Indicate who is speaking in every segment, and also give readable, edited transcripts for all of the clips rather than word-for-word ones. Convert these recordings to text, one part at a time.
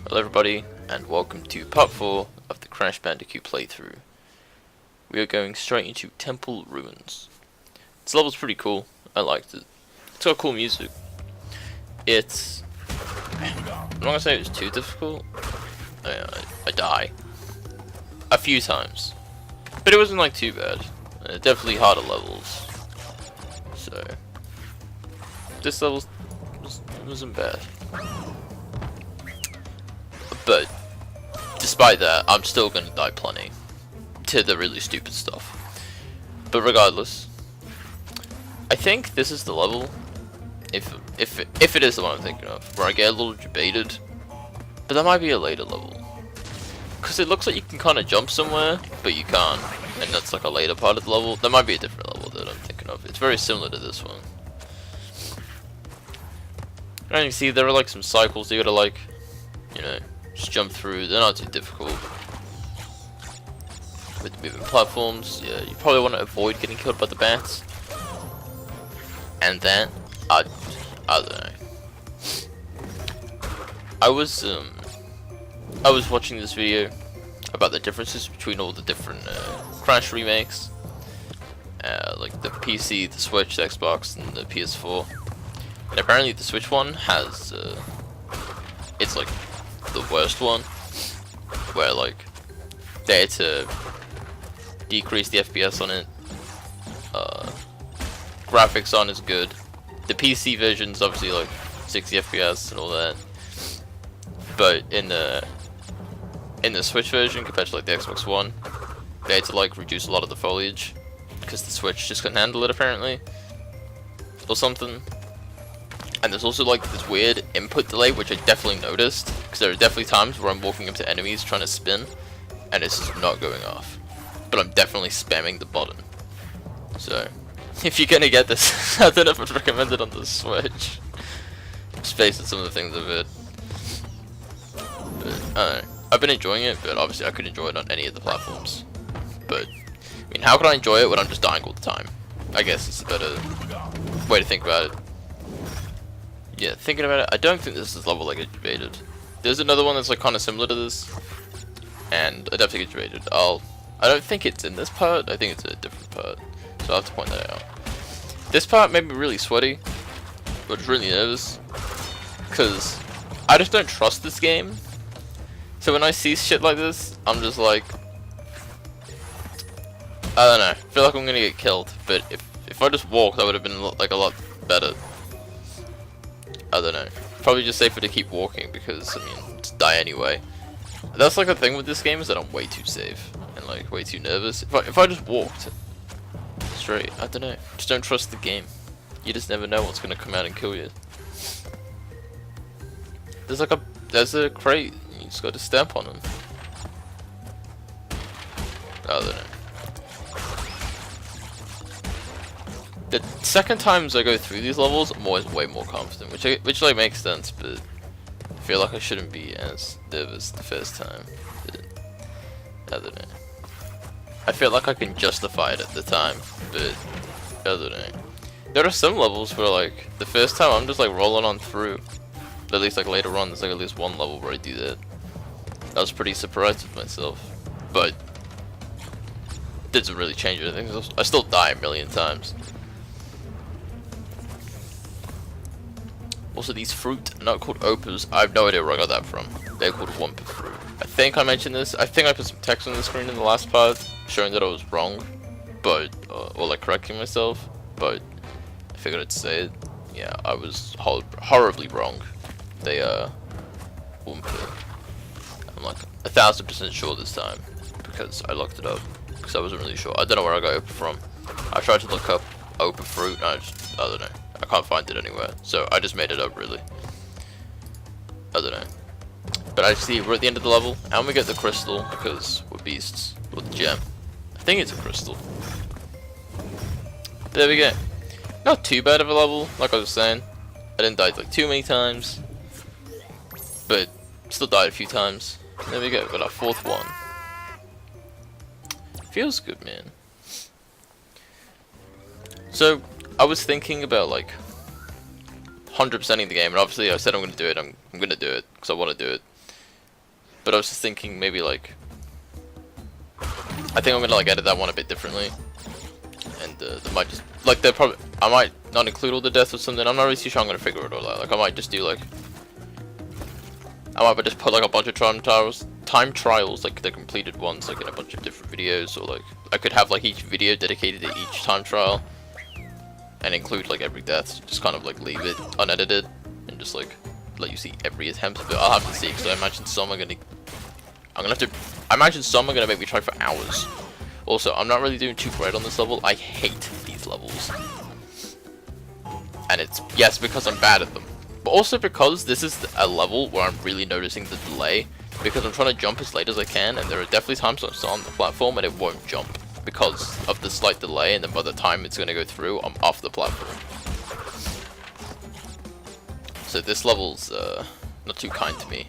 Speaker 1: Hello everybody, and welcome to part 4 of the Crash Bandicoot playthrough. We are going straight into Temple Ruins. This level's pretty cool, I liked it. It's got cool music. I'm not gonna say it was too difficult. I die. A few times. But it wasn't like too bad. Definitely harder levels. So, this level wasn't bad. But despite that, I'm still gonna die plenty to the really stupid stuff. But regardless, I think this is the level, if it is the one I'm thinking of, where I get a little debated. But that might be a later level, because it looks like you can kind of jump somewhere, but you can't, and that's like a later part of the level. That might be a different level that I'm thinking of. It's very similar to this one. And you see there are like some cycles you gotta like, you know, just jump through. They're not too difficult. With the moving platforms, yeah, you probably want to avoid getting killed by the bats. And then, I don't know. I was watching this video about the differences between all the different Crash remakes, like the PC, the Switch, the Xbox, and the PS4. And apparently the Switch one has, it's like the worst one, where like they had to decrease the FPS on it. Graphics aren't as good. The PC version's obviously like 60 FPS and all that, but in the Switch version compared to like the Xbox One, they had to like reduce a lot of the foliage because the Switch just couldn't handle it apparently, or something. And there's also like this weird input delay, which I definitely noticed, because there are definitely times where I'm walking up to enemies trying to spin, and it's just not going off. But I'm definitely spamming the button. So, if you're gonna get this, I don't know if I'd recommend it on the Switch. Just based on some of the things of it. But, I don't know. I've been enjoying it, but obviously I could enjoy it on any of the platforms. But, I mean, how can I enjoy it when I'm just dying all the time? I guess it's a better way to think about it. Yeah, thinking about it, I don't think this is the level I get debated. There's another one that's like kind of similar to this, and I definitely get debated. I don't think it's in this part. I think it's a different part, so I'll have to point that out. This part made me really sweaty, but really nervous, because I just don't trust this game. So when I see shit like this, I'm just like, I don't know. I feel like I'm gonna get killed. But if I just walked, that would have been like a lot better. I don't know. Probably just safer to keep walking because, I mean, just die anyway. That's like the thing with this game, is that I'm way too safe and like way too nervous. If I just walked straight, I don't know. Just don't trust the game. You just never know what's gonna come out and kill you. There's a crate. You just got to step on them. I don't know. The second times I go through these levels, I'm always way more confident, which like makes sense, but I feel like I shouldn't be as nervous the first time. But I don't know. I feel like I can justify it at the time, but I don't know. There are some levels where like the first time I'm just like rolling on through. But at least like later on, there's like at least one level where I do that. I was pretty surprised with myself, but it doesn't really change anything. I still die a million times. Also, these fruit are not called opals. I have no idea where I got that from. They're called Wumpa fruit. I think I mentioned this. I think I put some text on the screen in the last part showing that I was wrong, but or like correcting myself. But I figured I'd say it. Yeah, I was horribly wrong. They Wumpa. I'm like 1000% sure this time because I looked it up because I wasn't really sure. I don't know where I got Opa from. I tried to look up Opa fruit and I don't know. I can't find it anywhere, so I just made it up really. I don't know. But I see we're at the end of the level, and we get the crystal because we're beasts. Or the gem. I think it's a crystal. There we go. Not too bad of a level, like I was saying. I didn't die like too many times. But still died a few times. There we go, got our fourth one. Feels good, man. So, I was thinking about like 100%ing the game, and obviously I said I'm going to do it. I'm going to do it because I want to do it. But I was just thinking maybe like, I think I'm gonna like edit that one a bit differently, and they might just like they're probably I might not include all the deaths or something. I'm not really too sure I'm gonna figure it all out. Like I might just do like I might just put like a bunch of time trials, like the completed ones, like in a bunch of different videos, or like I could have like each video dedicated to each time trial, and include like every death. Just kind of like leave it unedited and just like let you see every attempt. But I'll have to see because I imagine some are gonna. I imagine some are gonna make me try for hours. Also, I'm not really doing too great on this level. I hate these levels, and it's yes because I'm bad at them. But also because this is a level where I'm really noticing the delay, because I'm trying to jump as late as I can, and there are definitely times when I'm still on the platform and it won't jump because of the slight delay, and then by the time it's going to go through, I'm off the platform. So this level's not too kind to me.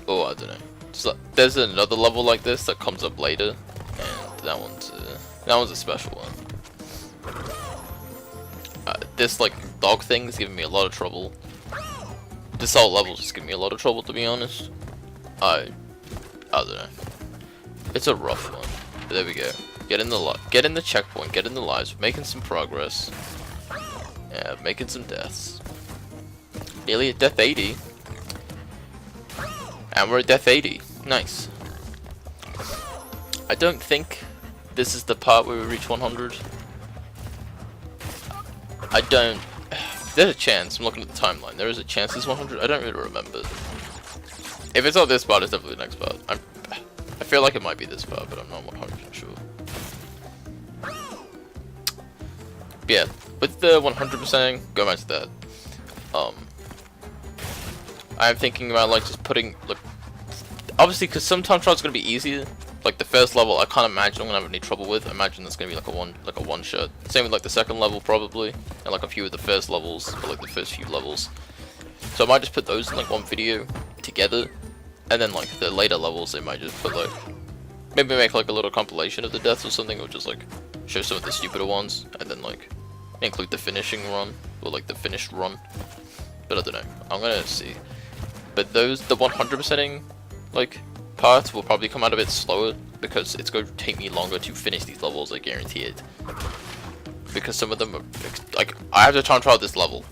Speaker 1: Oh, I don't know. So there's another level like this that comes up later, and that one's a special one. This like dog thing is giving me a lot of trouble. This whole level is just giving me a lot of trouble, to be honest. I don't know. It's a rough one. But there we go. Get in the checkpoint. Get in the lives. We're making some progress. Yeah, making some deaths. Nearly at death 80. And we're at death 80. Nice. I don't think this is the part where we reach 100. I don't. There's a chance. I'm looking at the timeline. There is a chance it's 100. I don't really remember. If it's not this part, it's definitely the next part. I feel like it might be this part, but I'm not 100% sure. But yeah, with the 100%ing, go back to that. I'm thinking about like just putting like, obviously, because some time trials gonna be easier. Like the first level, I can't imagine I'm gonna have any trouble with. I imagine it's gonna be like a one shot. Same with like the second level probably, and like a few of the first levels, or like the first few levels. So I might just put those in like one video together, and then like the later levels, they might just put like maybe make like a little compilation of the deaths or something, or just like show some of the stupider ones, and then like include the finishing run or like the finished run. But I don't know. I'm gonna see. But the 100%ing like parts will probably come out a bit slower because it's going to take me longer to finish these levels, I guarantee it. Because some of them are like, I have to time trial this level,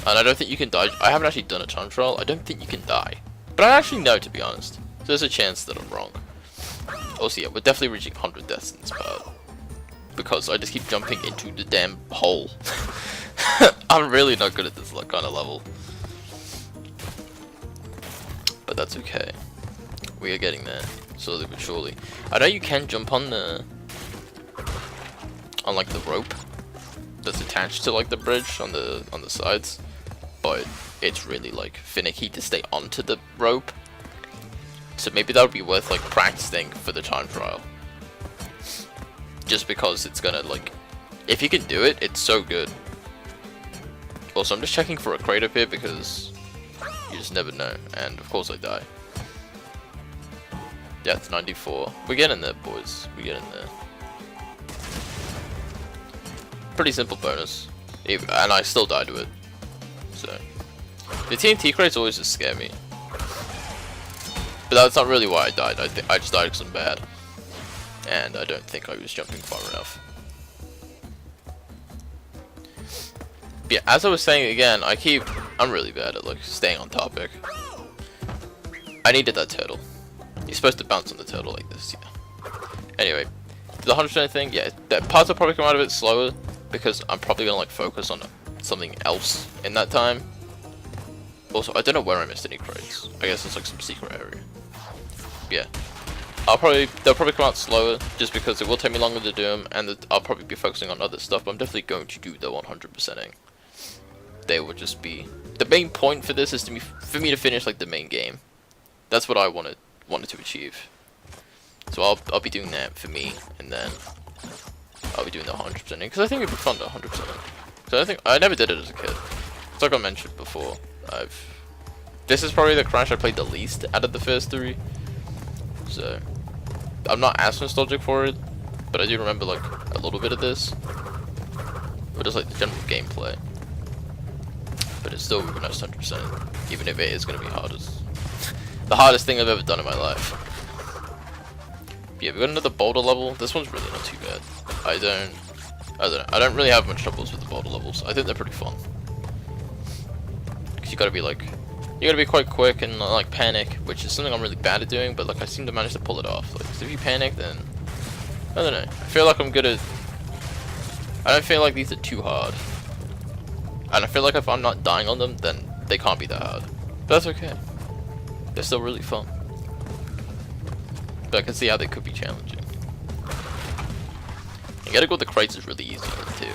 Speaker 1: and I don't think you can die. I haven't actually done a time trial. I don't think you can die, but I actually know, to be honest. So there's a chance that I'm wrong. Also, yeah, we're definitely reaching 100 deaths in this part because I just keep jumping into the damn hole. I'm really not good at this kind of level, but that's okay. We are getting there, slowly but surely. I know you can jump on like the rope that's attached to like the bridge on the sides, but it's really like finicky to stay onto the rope. So maybe that would be worth like practicing for the time trial. Just because it's gonna like, if you can do it, it's so good. Also, I'm just checking for a crate up here because you just never know, and of course I die. Death 94. We're getting there, boys. We're getting there. Pretty simple bonus, and I still died to it. So the TNT crates always just scare me, but that's not really why I died. I just died because I'm bad, and I don't think I was jumping far enough. But yeah, as I was saying again, I'm really bad at like staying on topic. I needed that turtle. You're supposed to bounce on the turtle like this, yeah. Anyway, the 100% thing, yeah, that parts will probably come out a bit slower because I'm probably gonna like focus on something else in that time. Also, I don't know where I missed any crates. I guess it's like some secret area. Yeah, they'll probably come out slower just because it will take me longer to do them, and I'll probably be focusing on other stuff. But I'm definitely going to do the 100%ing. They will just be the main point for this is for me to finish like the main game. That's what I wanted to achieve. So I'll be doing that for me, and then I'll be doing the 100%ing because I think it'd be fun to 100%ing. So I think I never did it as a kid. It's like I mentioned before. This is probably the Crash I played the least out of the first three. So I'm not as nostalgic for it, but I do remember like a little bit of this. But just like the general gameplay. but it's still Ruben Nest 100%, even if it is going to be hardest. The hardest thing I've ever done in my life. But yeah, we got another boulder level. This one's really not too bad. I don't really have much troubles with the boulder levels. I think they're pretty fun. Cause you gotta be quite quick and not like panic, which is something I'm really bad at doing. But like I seem to manage to pull it off. Like, 'cause if you panic, then I don't know. I feel like I'm good at. I don't feel like these are too hard. And I feel like if I'm not dying on them, then they can't be that hard. But that's okay. They're still really fun. But I can see how they could be challenging. You gotta go with the crates is really easy too.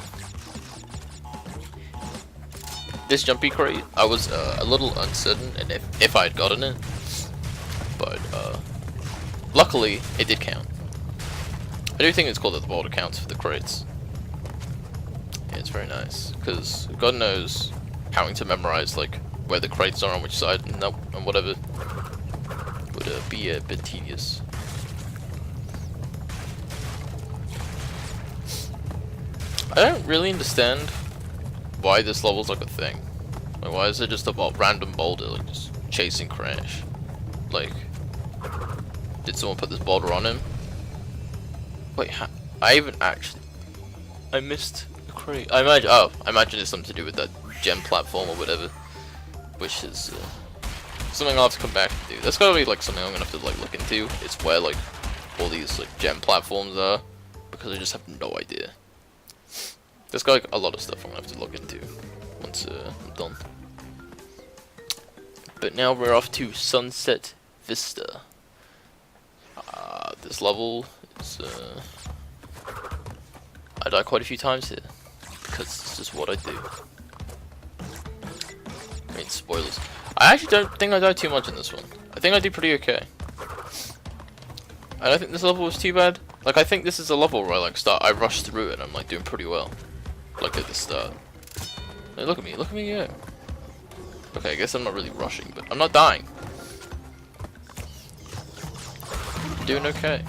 Speaker 1: This jumpy crate, I was a little uncertain and if I had gotten it. But luckily, it did count. I do think it's cool that the boulder counts for the crates. Yeah, it's very nice, because God knows having to memorize like where the crates are on which side and whatever would be a bit tedious. I don't really understand why this level's like a thing. Like, why is it just a random boulder like just chasing Crash? Like, did someone put this boulder on him? Wait, I missed the crate. I imagine it's something to do with that gem platform or whatever, which is something I'll have to come back and do. That's gotta be like something I'm gonna have to like look into. It's where like all these like gem platforms are, because I just have no idea. There's got like a lot of stuff I'm gonna have to look into once I'm done. But now we're off to Sunset Vista. This level is I die quite a few times here because this is what I do. I mean, spoilers. I actually don't think I died too much in this one. I think I did pretty okay. I don't think this level was too bad. Like, I think this is a level where I rush through it and I'm like doing pretty well. Like at the start. Hey, look at me go. Okay, I guess I'm not really rushing, but I'm not dying. I'm doing okay.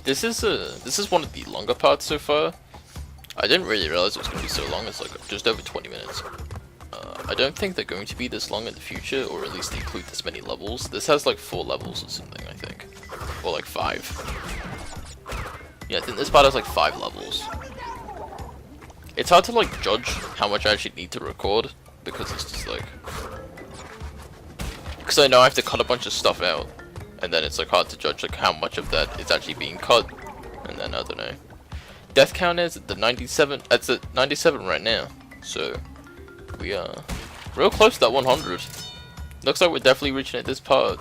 Speaker 1: This is one of the longer parts so far. I didn't really realize it was going to be so long. It's like just over 20 minutes. I don't think they're going to be this long in the future, or at least include this many levels. This has like 4 levels or something, I think. Or like 5. Yeah, I think this part has like 5 levels. It's hard to like judge how much I actually need to record, because it's just like... Because I know I have to cut a bunch of stuff out, and then it's like hard to judge like how much of that is actually being cut, and then I don't know. Death count is at the 97, it's at 97 right now, so we are real close to that 100. Looks like we're definitely reaching it this part.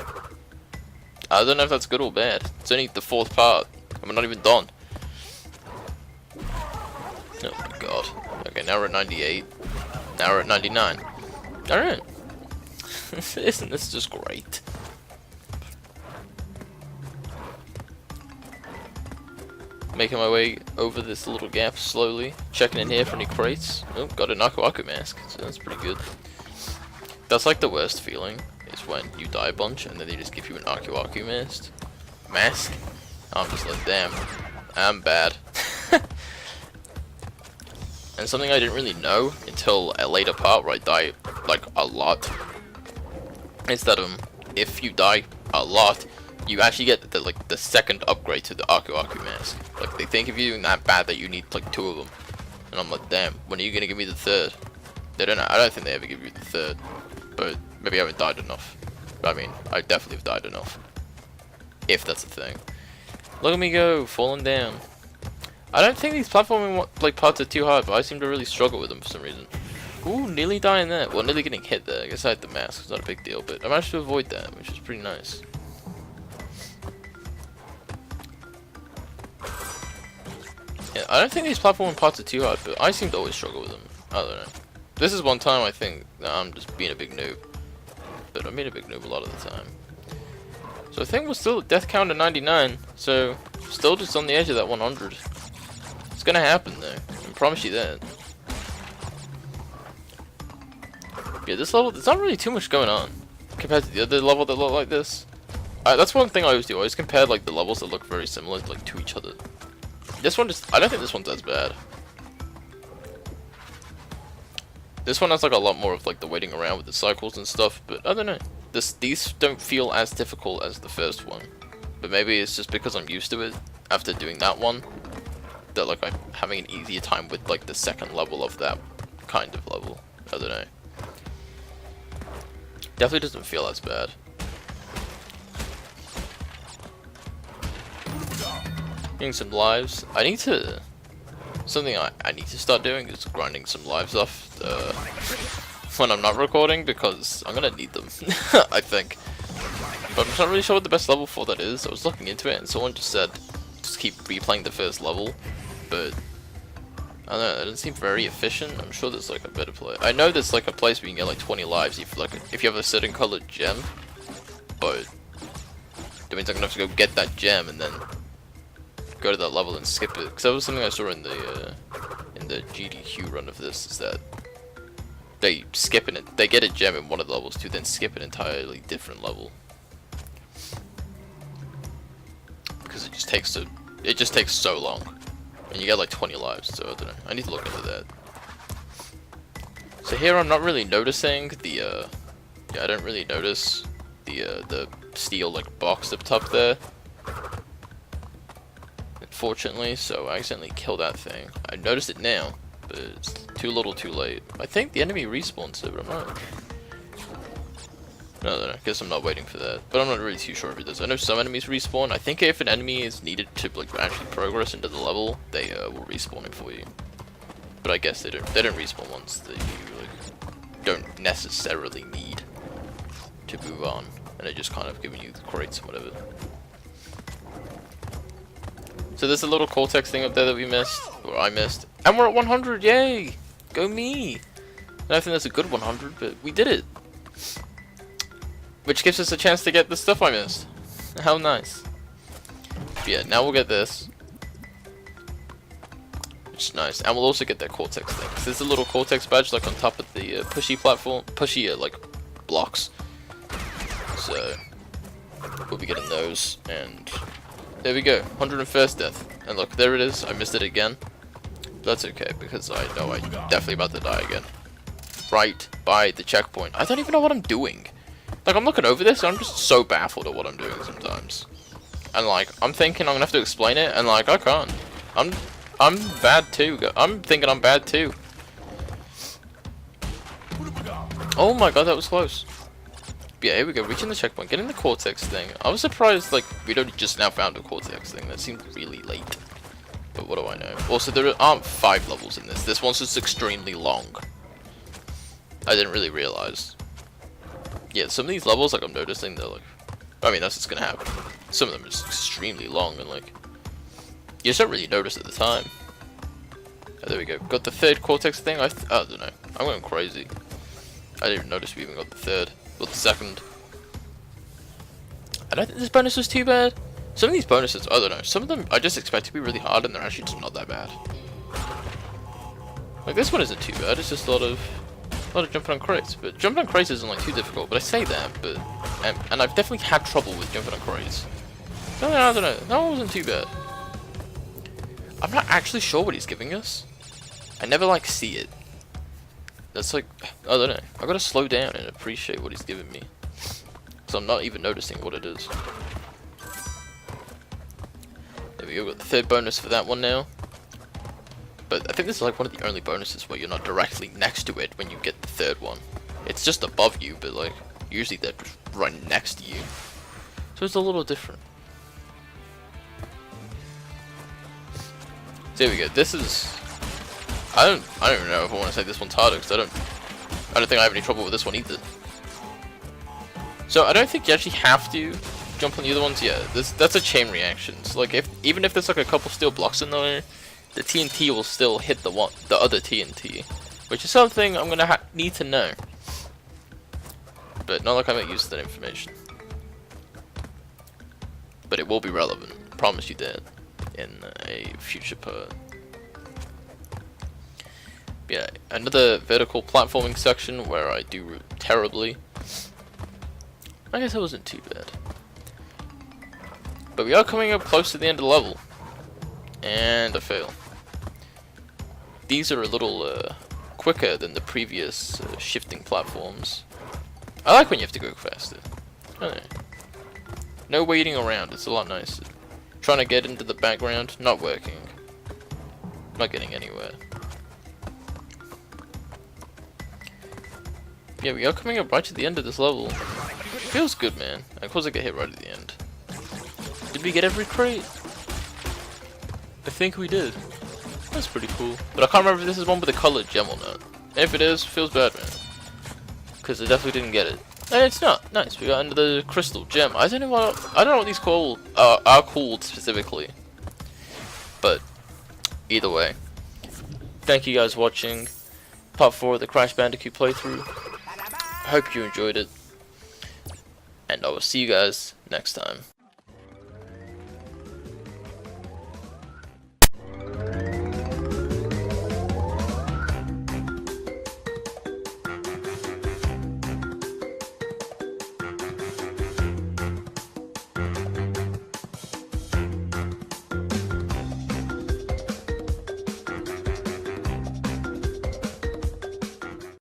Speaker 1: I don't know if that's good or bad. It's only the 4th part, and we're not even done. Oh my god. Okay, now we're at 98. Now we're at 99. Alright. Isn't this just great? Making my way over this little gap slowly. Checking in here for any crates. Oh, got an Aku Aku mask, so that's pretty good. That's like the worst feeling, is when you die a bunch and then they just give you an Aku Aku mask. I'm just like, damn, I'm bad. And something I didn't really know until a later part where I die like a lot is that if you die a lot, you actually get the second upgrade to the Aku Aku mask. Like, they think of you that bad that you need like 2 of them. And I'm like, damn, when are you gonna give me the 3rd? They don't know. I don't think they ever give you the 3rd. But maybe I haven't died enough. But I mean, I definitely have died enough. If that's a thing. Look at me go, falling down. I don't think these platforming like parts are too hard, but I seem to really struggle with them for some reason. Ooh, nearly dying there. Well, nearly getting hit there. I guess I had the mask. It's not a big deal, but I managed to avoid that, which is pretty nice. Yeah, I don't think these platforming parts are too hard, but I seem to always struggle with them. I don't know. This is one time I think that I'm just being a big noob. But I'm being a big noob a lot of the time. So I think we're still at death count at 99, so still just on the edge of that 100. It's gonna happen though, I promise you that. Yeah, this level, there's not really too much going on compared to the other level that look like this. That's one thing I always do. I always compare like the levels that look very similar like to each other. This one just, I don't think this one's as bad. This one has like a lot more of like the waiting around with the cycles and stuff, but I don't know. These don't feel as difficult as the first one. But maybe it's just because I'm used to it after doing that one, that like I'm having an easier time with like the second level of that kind of level. I don't know. Definitely doesn't feel as bad. Getting some lives. I need to... Something I need to start doing is grinding some lives off when I'm not recording, because I'm gonna need them, I think. But I'm not really sure what the best level for that is. I was looking into it and someone just said just keep replaying the first level, but I don't know, it doesn't seem very efficient. I'm sure there's like a better place. I know there's like a place where you can get like 20 lives if you have a certain colored gem, but that means I'm gonna have to go get that gem and then go to that level and skip it. Because that was something I saw in the GDQ run of this, is that they get a gem in one of the levels to then skip an entirely different level. Because it just takes so long. And you get like 20 lives, so I don't know. I need to look into that. So here I'm not really noticing the yeah, I don't really notice the steel like box up top there. Unfortunately, so I accidentally killed that thing. I noticed it now, but it's too little too late. I think the enemy respawns it, but I'm not. No, I guess I'm not waiting for that. But I'm not really too sure if it does. I know some enemies respawn. I think if an enemy is needed to like actually progress into the level, they will respawn it for you. But I guess they don't respawn ones that you like don't necessarily need to move on, and they're just kind of giving you the crates and whatever. So there's a little Cortex thing up there that we missed, or I missed, and we're at 100, yay! Go me! I don't think that's a good 100, but we did it! Which gives us a chance to get the stuff I missed. How nice. But yeah, now we'll get this. Which is nice, and we'll also get that Cortex thing. So there's a little Cortex badge like on top of the pushy platform, like blocks. So we'll be getting those, and there we go, 101st death. And look, there it is. I missed it again. That's okay, because I know I'm definitely about to die again. Right by the checkpoint. I don't even know what I'm doing. Like, I'm looking over this, and I'm just so baffled at what I'm doing sometimes. And like, I'm thinking I'm gonna have to explain it, and like, I can't. I'm bad too. I'm thinking I'm bad too. Oh my god, that was close. But yeah, here we go, reaching the checkpoint, getting the Cortex thing. I was surprised, like, we'd only just now found a Cortex thing. That seemed really late. But what do I know? Also, there aren't 5 levels in this. This one's just extremely long. I didn't really realize. Yeah, some of these levels, like, I'm noticing, they're like... I mean, that's what's gonna happen. Some of them are just extremely long, and like... You just don't really notice at the time. Oh, there we go. Got the 3rd Cortex thing. I don't know. I'm going crazy. I didn't even notice we even got the 3rd. Or the 2nd. I don't think this bonus was too bad. Some of these bonuses, I don't know. Some of them I just expect to be really hard, and they're actually just not that bad. Like, this one isn't too bad. It's just a lot of jumping on crates. But jumping on crates isn't like too difficult. But I say that, but and I've definitely had trouble with jumping on crates. I don't know. That one wasn't too bad. I'm not actually sure what he's giving us. I never like see it. That's like, I don't know. I gotta slow down and appreciate what he's giving me. So I'm not even noticing what it is. There we go, got the 3rd bonus for that one now. But I think this is like one of the only bonuses where you're not directly next to it when you get the 3rd one. It's just above you, but like, usually they're just right next to you. So it's a little different. So here we go, this is... I don't even know if I want to say this one's harder, because I don't think I have any trouble with this one either. So I don't think you actually have to jump on the other ones. Yeah, that's a chain reaction. So like, even if there's like a couple steel blocks in there, the TNT will still hit the other TNT, which is something I'm gonna need to know. But not like I'm not used to that information. But it will be relevant. I promise you that in a future part. Yeah, another vertical platforming section where I do terribly. I guess it wasn't too bad. But we are coming up close to the end of the level. And I fail. These are a little quicker than the previous shifting platforms. I like when you have to go faster. I don't know. No waiting around, it's a lot nicer. Trying to get into the background, not working. Not getting anywhere. Yeah, we are coming up right to the end of this level. Feels good, man. Of course I get hit right at the end. Did we get every crate? I think we did. That's pretty cool. But I can't remember if this is one with a colored gem or not. And if it is, feels bad, man. Because I definitely didn't get it. And it's not. Nice, we got another crystal gem. I don't know what these are called specifically. But either way. Thank you guys for watching part 4 of the Crash Bandicoot playthrough. I hope you enjoyed it. And I will see you guys next time.